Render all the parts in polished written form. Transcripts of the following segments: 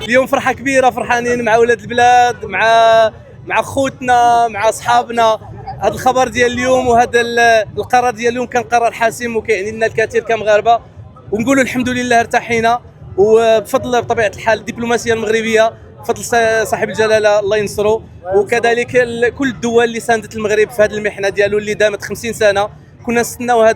اليوم فرحه كبيره، فرحانين مع ولاد البلاد، مع خوتنا، مع اصحابنا. هذا الخبر ديال اليوم وهذا القرار ديال اليوم كان قرار حاسم وكيعني لنا الكثير كمغاربه، ونقولوا الحمد لله ارتحينا. وبفضل بطبيعه الحال الدبلوماسيه المغربيه، بفضل صاحب الجلاله الله ينصرو، وكذلك كل الدول اللي ساندت المغرب في هذه المحنه ديالو اللي دامت 50 سنه. كنا نستناو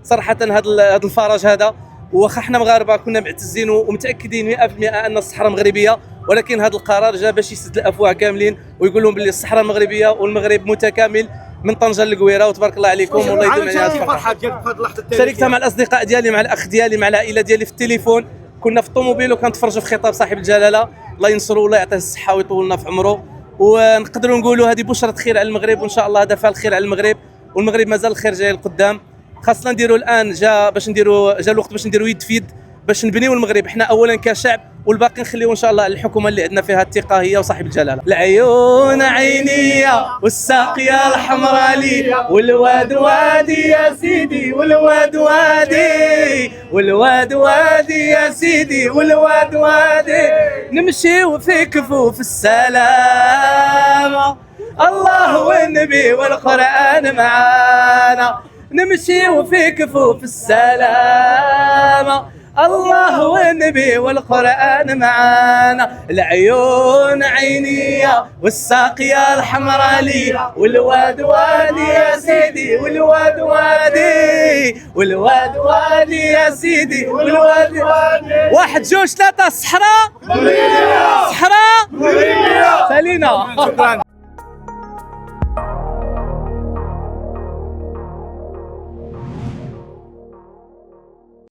صراحه هذا الفرج هذا، واخا حنا مغاربه كنا معتزين ومتاكدين 100% ان الصحراء مغربيه، ولكن هذا القرار جا باش يسد الافواه كاملين ويقول لهم باللي الصحراء مغربيه والمغرب متكامل من طنجه للقويره. وتبارك الله عليكم والله يديم عليها الفرحه ديالك في هذه اللحظه التاريخيه. شاركتها مع الاصدقاء ديالي، مع الاخ ديالي، مع العائله ديالي في التليفون. كنا في الطوموبيل وكنتفرجوا في خطاب صاحب الجلاله، الله ينصرو والله يعطيه الصحه ويطولنا في عمره. ونقدروا نقولوا هذه بشرة خير على المغرب، وان شاء الله هذا فعل خير على المغرب، والمغرب مازال الخير جاي لقدام. خاصنا نديروا الان جا الوقت باش نديروا يد في يد باش نبنيو المغرب احنا اولا كشعب، والباقي نخليو ان شاء الله الحكومه اللي عندنا فيها الثقه هي وصاحب الجلاله. العيون عينيه والساقيه الحمراء لي، والواد وادي يا سيدي، والواد وادي، والواد وادي يا سيدي، والواد وادي. نمشيو في كفوف السلامه، الله والنبي والقران معانا. نمشيو في كفوف السلامه، الله والنبي والقرآن معانا. العيون عينية والساقية الحمراء لي، والواد وادي يا سيدي، والواد وادي، والواد وادي يا سيدي، والواد وادي. واحد جوج ثلاثة. الصحراء مغربية، الصحراء مغربية، سالينا. شكرا.